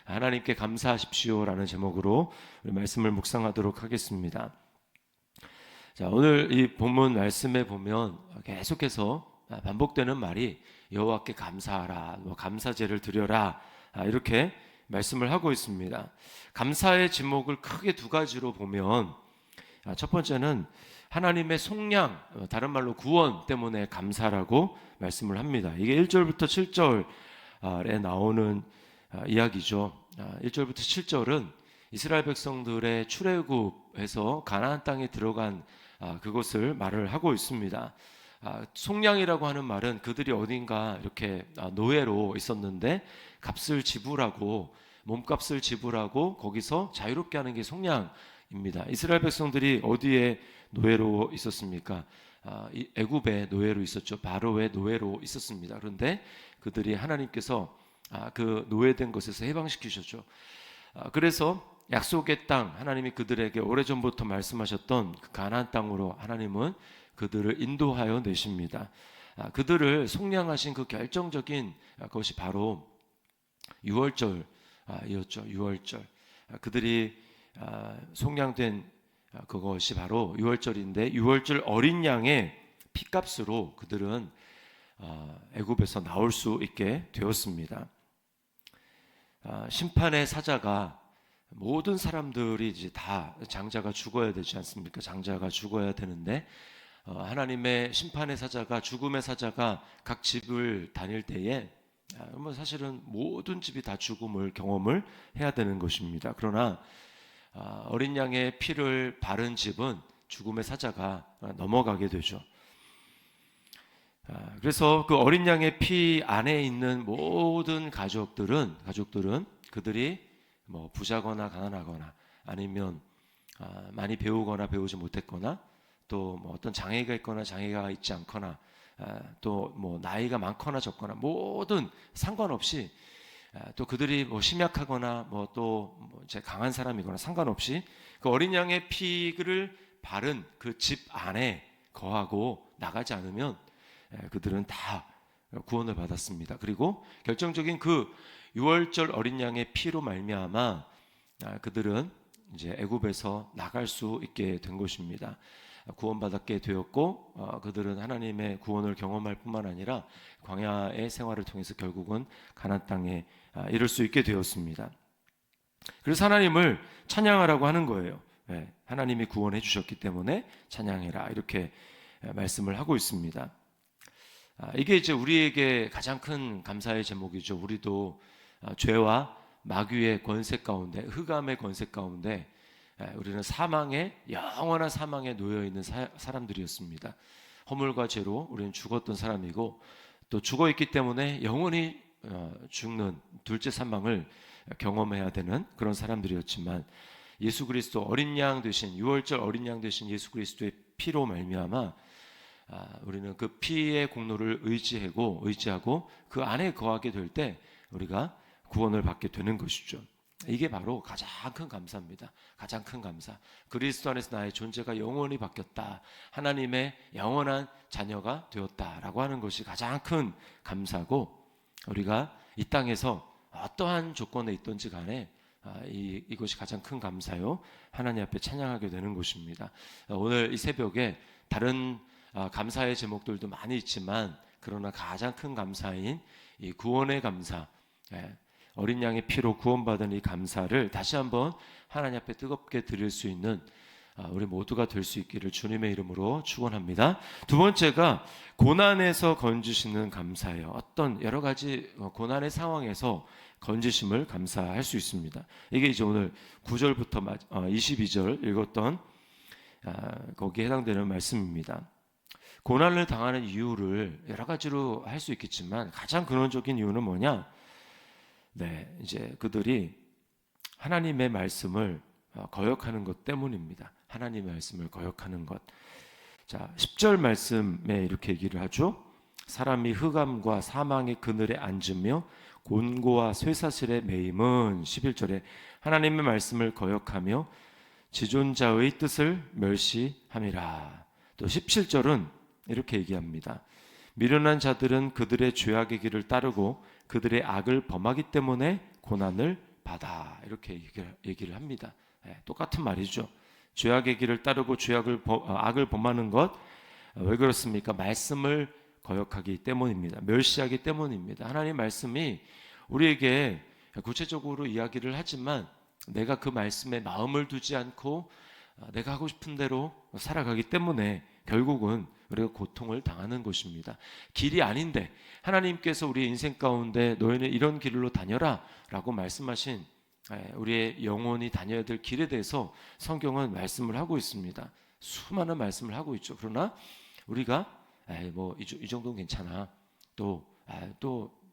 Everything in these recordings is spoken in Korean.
하나님께 감사하십시오라는 제목으로 우리 말씀을 묵상하도록 하겠습니다. 자, 오늘 이 본문 말씀에 보면 계속해서 반복되는 말이 여호와께 감사하라, 감사제를 드려라, 이렇게 말씀을 하고 있습니다. 감사의 지목을 크게 두 가지로 보면, 첫 번째는 하나님의 속량, 다른 말로 구원 때문에 감사라고 말씀을 합니다. 이게 1절부터 7절에 나오는 이야기죠. 1절부터 7절은 이스라엘 백성들의 출애굽에서 가나안 땅에 들어간 그것을 말을 하고 있습니다. 속량이라고 하는 말은 그들이 어딘가 이렇게 노예로 있었는데 값을 지불하고, 몸값을 지불하고 거기서 자유롭게 하는 게 속량입니다. 이스라엘 백성들이 어디에 노예로 있었습니까? 애굽의 노예로 있었죠. 바로의 노예로 있었습니다. 그런데 그들이 하나님께서 그 노예된 것에서 해방시키셨죠. 그래서 약속의 땅, 하나님이 그들에게 오래전부터 말씀하셨던 그 가나안 땅으로 하나님은 그들을 인도하여 내십니다. 그들을 속량하신 그 결정적인 것이 바로 유월절이었죠. 유월절. 그들이 속량된 그것이 바로 유월절인데, 유월절 어린 양의 피값으로 그들은 애굽에서 나올 수 있게 되었습니다. 심판의 사자가, 모든 사람들이 이제 다 장자가 죽어야 되지 않습니까? 장자가 죽어야 되는데 하나님의 심판의 사자가, 죽음의 사자가 각 집을 다닐 때에 사실은 모든 집이 다 죽음을 경험을 해야 되는 것입니다. 그러나 어린 양의 피를 바른 집은 죽음의 사자가 넘어가게 되죠. 그래서 그 어린 양의 피 안에 있는 모든 가족들은 그들이 부자거나 가난하거나, 아니면 많이 배우거나 배우지 못했거나, 또 어떤 장애가 있거나 장애가 있지 않거나, 또 나이가 많거나 적거나, 모든 상관없이, 또 그들이 심약하거나 또 강한 사람이거나 상관없이 그 어린 양의 피를 바른 그 집 안에 거하고 나가지 않으면 그들은 다 구원을 받았습니다. 그리고 결정적인 그 유월절 어린 양의 피로 말미암아 그들은 이제 애굽에서 나갈 수 있게 된 것입니다. 구원받게 되었고, 그들은 하나님의 구원을 경험할 뿐만 아니라 광야의 생활을 통해서 결국은 가나안 땅에 이를 수 있게 되었습니다. 그래서 하나님을 찬양하라고 하는 거예요. 하나님이 구원해 주셨기 때문에 찬양해라, 이렇게 말씀을 하고 있습니다. 이게 이제 우리에게 가장 큰 감사의 제목이죠. 우리도 죄와 마귀의 권세 가운데, 흑암의 권세 가운데 우리는 영원한 사망에 놓여 있는 사람들이었습니다. 허물과 죄로 우리는 죽었던 사람이고, 또 죽어 있기 때문에 영원히 죽는 둘째 사망을 경험해야 되는 그런 사람들이었지만, 예수 그리스도 어린 양 되신, 유월절 어린 양 되신 예수 그리스도의 피로 말미암아 우리는 그 피의 공로를 의지하고 그 안에 거하게 될 때 우리가 구원을 받게 되는 것이죠. 이게 바로 가장 큰 감사입니다. 가장 큰 감사. 그리스도 안에서 나의 존재가 영원히 바뀌었다, 하나님의 영원한 자녀가 되었다라고 하는 것이 가장 큰 감사고, 우리가 이 땅에서 어떠한 조건에 있든지 간에 이것이 가장 큰 감사요, 하나님 앞에 찬양하게 되는 것입니다. 오늘 이 새벽에 다른 감사의 제목들도 많이 있지만, 그러나 가장 큰 감사인 이 구원의 감사, 어린 양의 피로 구원받은 이 감사를 다시 한번 하나님 앞에 뜨겁게 드릴 수 있는 우리 모두가 될 수 있기를 주님의 이름으로 축원합니다. 두 번째가 고난에서 건지시는 감사예요. 어떤 여러 가지 고난의 상황에서 건지심을 감사할 수 있습니다. 이게 이제 오늘 9절부터 22절 읽었던 거기에 해당되는 말씀입니다. 고난을 당하는 이유를 여러 가지로 할 수 있겠지만, 가장 근원적인 이유는 뭐냐? 이제 그들이 하나님의 말씀을 거역하는 것 때문입니다. 하나님의 말씀을 거역하는 것. 자, 10절 말씀에 이렇게 얘기를 하죠. 사람이 흑암과 사망의 그늘에 앉으며 곤고와 쇠사슬에 매임은, 11절에 하나님의 말씀을 거역하며 지존자의 뜻을 멸시함이라. 또 17절은 이렇게 얘기합니다. 미련한 자들은 그들의 죄악의 길을 따르고 그들의 악을 범하기 때문에 고난을 받아. 이렇게 얘기를 합니다. 똑같은 말이죠. 죄악의 길을 따르고 악을 범하는 것, 왜 그렇습니까? 말씀을 거역하기 때문입니다. 멸시하기 때문입니다. 하나님 말씀이 우리에게 구체적으로 이야기를 하지만 내가 그 말씀에 마음을 두지 않고 내가 하고 싶은 대로 살아가기 때문에 결국은 우리가 고통을 당하는 것입니다. 길이 아닌데 하나님께서 우리 인생 가운데 너희는 이런 길로 다녀라 라고 말씀하신 우리의 영혼이 다녀야 될 길에 대해서 성경은 말씀을 하고 있습니다. 수많은 말씀을 하고 있죠. 그러나 우리가 이 정도는 괜찮아. 또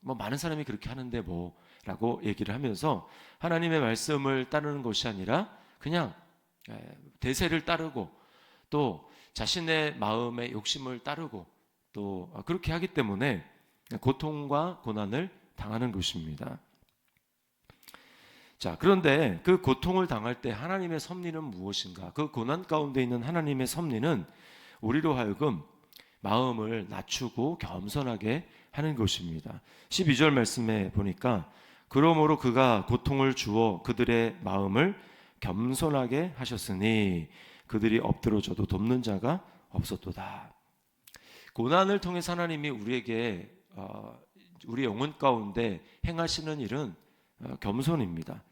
뭐 많은 사람이 그렇게 하는데 뭐라고 얘기를 하면서 하나님의 말씀을 따르는 것이 아니라 그냥 대세를 따르고 또 자신의 마음의 욕심을 따르고 또 그렇게 하기 때문에 고통과 고난을 당하는 것입니다. 자, 그런데 그 고통을 당할 때 하나님의 섭리는 무엇인가? 그 고난 가운데 있는 하나님의 섭리는 우리로 하여금 마음을 낮추고 겸손하게 하는 것입니다. 12절 말씀에 보니까 그러므로 그가 고통을 주어 그들의 마음을 겸손하게 하셨으니 그들이 엎드러져도 돕는 자가 없었도다. 고난을 통해서 하나님이 우리에게 우리 영혼 가운데 행하시는 일은 겸손입니다.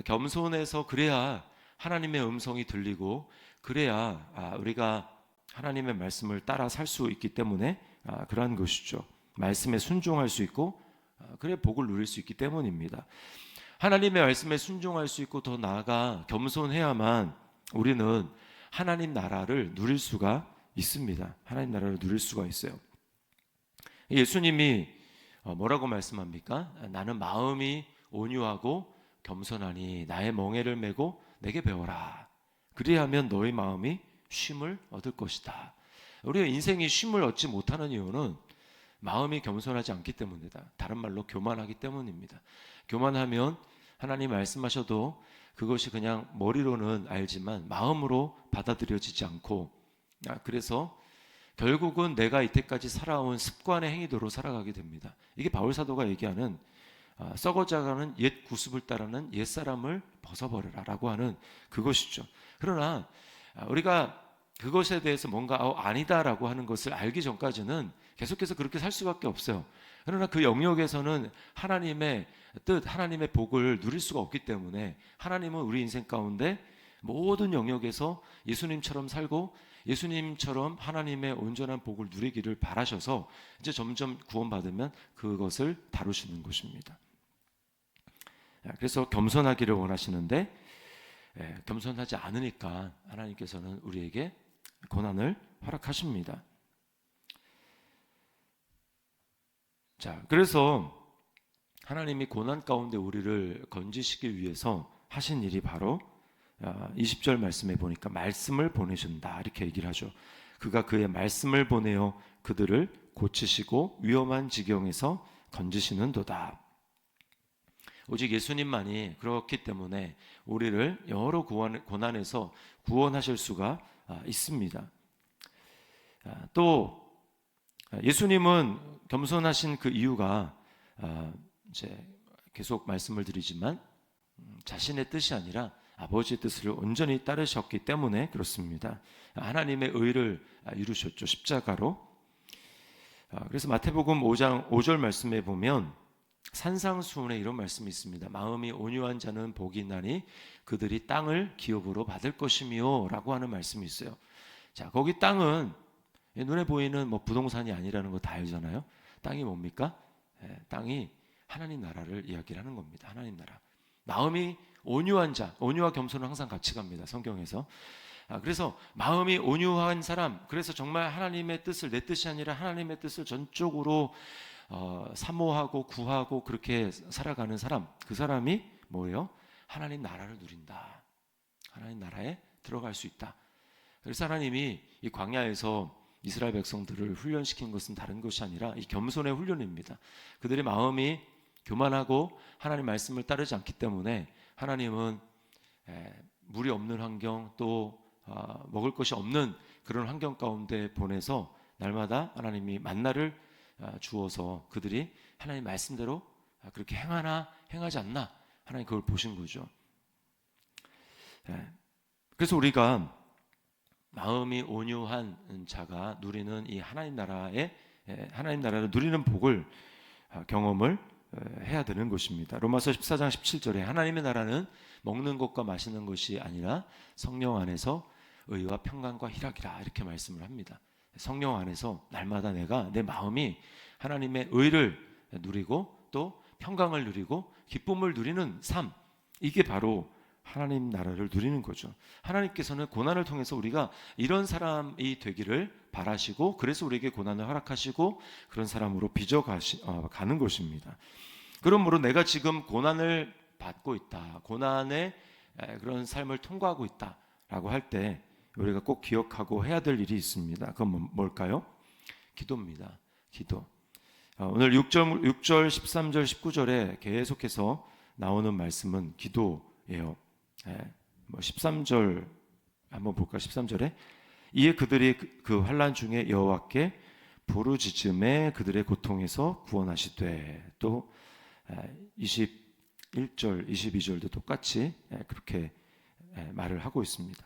겸손해서 그래야 하나님의 음성이 들리고 그래야 우리가 하나님의 말씀을 따라 살 수 있기 때문에 그러한 것이죠. 말씀에 순종할 수 있고 그래 복을 누릴 수 있기 때문입니다. 하나님의 말씀에 순종할 수 있고 더 나아가 겸손해야만 우리는 하나님 나라를 누릴 수가 있습니다. 하나님 나라를 누릴 수가 있어요. 예수님이 뭐라고 말씀합니까? 나는 마음이 온유하고 겸손하니 나의 멍에를 메고 내게 배워라. 그리하면 너희 마음이 쉼을 얻을 것이다. 우리가 인생이 쉼을 얻지 못하는 이유는 마음이 겸손하지 않기 때문이다. 다른 말로 교만하기 때문입니다. 교만하면 하나님 말씀하셔도 그것이 그냥 머리로는 알지만 마음으로 받아들여지지 않고 그래서 결국은 내가 이때까지 살아온 습관의 행위대로 살아가게 됩니다. 이게 바울 사도가 얘기하는 썩어져가는 옛 구습을 따르는 옛사람을 벗어버려라 라고 하는 그것이죠. 그러나 우리가 그것에 대해서 뭔가 아니다라고 하는 것을 알기 전까지는 계속해서 그렇게 살 수밖에 없어요. 그러나 그 영역에서는 하나님의 뜻, 하나님의 복을 누릴 수가 없기 때문에 하나님은 우리 인생 가운데 모든 영역에서 예수님처럼 살고 예수님처럼 하나님의 온전한 복을 누리기를 바라셔서 이제 점점 구원받으면 그것을 다루시는 것입니다. 그래서 겸손하기를 원하시는데 겸손하지 않으니까 하나님께서는 우리에게 고난을 허락하십니다. 자, 그래서 하나님이 고난 가운데 우리를 건지시기 위해서 하신 일이 바로 20절 말씀에 보니까 말씀을 보내준다 이렇게 얘기를 하죠. 그가 그의 말씀을 보내어 그들을 고치시고 위험한 지경에서 건지시는도다. 오직 예수님만이 그렇기 때문에 우리를 여러 고난에서 구원하실 수가 있습니다. 또 예수님은 겸손하신 그 이유가 이제 계속 말씀을 드리지만 자신의 뜻이 아니라 아버지의 뜻을 온전히 따르셨기 때문에 그렇습니다. 하나님의 의를 이루셨죠. 십자가로. 그래서 마태복음 5장 5절 말씀에 보면 산상수훈에 이런 말씀이 있습니다. 마음이 온유한 자는 복이 있나니 그들이 땅을 기업으로 받을 것이며 라고 하는 말씀이 있어요. 자, 거기 땅은 눈에 보이는 뭐 부동산이 아니라는 거 다 알잖아요. 땅이 뭡니까? 땅이 하나님 나라를 이야기를 하는 겁니다. 하나님 나라. 마음이 온유한 자, 온유와 겸손은 항상 같이 갑니다. 성경에서. 그래서 마음이 온유한 사람, 그래서 정말 하나님의 뜻을 내 뜻이 아니라 하나님의 뜻을 전적으로 사모하고 구하고 그렇게 살아가는 사람, 그 사람이 뭐예요? 하나님 나라를 누린다. 하나님 나라에 들어갈 수 있다. 그래서 하나님이 이 광야에서 이스라엘 백성들을 훈련시킨 것은 다른 것이 아니라 이 겸손의 훈련입니다. 그들의 마음이 교만하고 하나님 말씀을 따르지 않기 때문에 하나님은 물이 없는 환경 또 먹을 것이 없는 그런 환경 가운데 보내서 날마다 하나님이 만나를 주어서 그들이 하나님 말씀대로 그렇게 행하나 행하지 않나 하나님 그걸 보신 거죠. 그래서 우리가 마음이 온유한 자가 누리는 이 하나님 나라를 누리는 복을 경험을 해야 되는 것입니다. 로마서 14장 17절에 하나님의 나라는 먹는 것과 마시는 것이 아니라 성령 안에서 의와 평강과 희락이라 이렇게 말씀을 합니다. 성령 안에서 날마다 내가 내 마음이 하나님의 의를 누리고 또 평강을 누리고 기쁨을 누리는 삶, 이게 바로 하나님 나라를 누리는 거죠. 하나님께서는 고난을 통해서 우리가 이런 사람이 되기를 바라시고 그래서 우리에게 고난을 허락하시고 그런 사람으로 가는 것입니다. 그러므로 내가 지금 고난을 받고 있다, 고난의 그런 삶을 통과하고 있다라고 할 때 우리가 꼭 기억하고 해야 될 일이 있습니다. 그건 뭘까요? 기도입니다. 기도. 오늘 6절, 13절, 19절에 계속해서 나오는 말씀은 기도예요. 13절 한번 볼까? 13절에 이에 그들이 그 환난 중에 여호와께 부르짖음에 그들의 고통에서 구원하시되, 또 21절, 22절도 똑같이 그렇게 말을 하고 있습니다.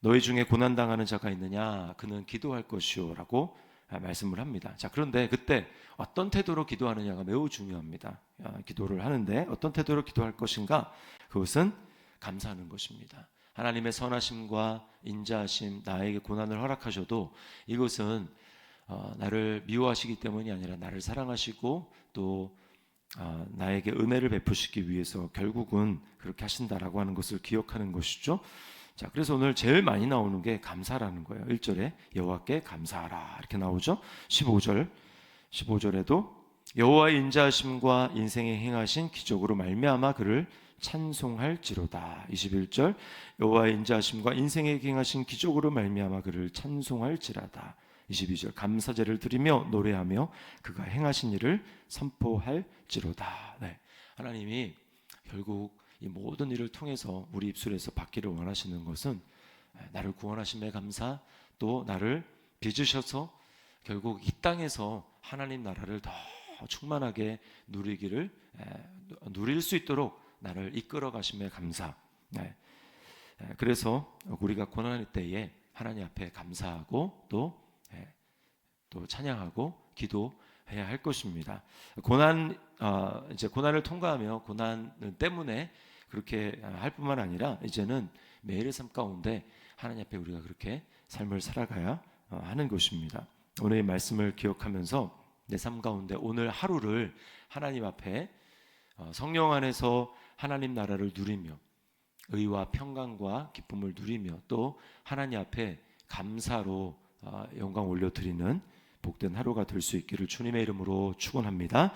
너희 중에 고난당하는 자가 있느냐? 그는 기도할 것이요 라고 말씀을 합니다. 자, 그런데 그때 어떤 태도로 기도하느냐가 매우 중요합니다. 기도를 하는데 어떤 태도로 기도할 것인가? 그것은 감사하는 것입니다. 하나님의 선하심과 인자하심, 나에게 고난을 허락하셔도 이것은 나를 미워하시기 때문이 아니라 나를 사랑하시고 또 나에게 은혜를 베푸시기 위해서 결국은 그렇게 하신다라고 하는 것을 기억하는 것이죠. 자, 그래서 오늘 제일 많이 나오는 게 감사라는 거예요. 1절에 여호와께 감사하라 이렇게 나오죠. 15절에도 여호와의 인자하심과 인생에 행하신 기적으로 말미암아 그를 찬송할지로다. 21절 여호와의 인자하심과 인생에 행하신 기적으로 말미암아 그를 찬송할지라다. 22절 감사제를 드리며 노래하며 그가 행하신 일을 선포할지로다. 네, 하나님이 결국 이 모든 일을 통해서 우리 입술에서 받기를 원하시는 것은 나를 구원하심에 감사, 또 나를 빚으셔서 결국 이 땅에서 하나님 나라를 더 충만하게 누릴 수 있도록 나를 이끌어 가심에 감사. 그래서 우리가 고난할 때에 하나님 앞에 감사하고 또 찬양하고 기도해야 할 것입니다. 이제 고난을 통과하며 고난 때문에 그렇게 할 뿐만 아니라 이제는 매일의 삶 가운데 하나님 앞에 우리가 그렇게 삶을 살아가야 하는 것입니다. 오늘의 말씀을 기억하면서 내 삶 가운데 오늘 하루를 하나님 앞에 성령 안에서 하나님 나라를 누리며 의와 평강과 기쁨을 누리며 또 하나님 앞에 감사로 영광 올려드리는 복된 하루가 될 수 있기를 주님의 이름으로 축원합니다.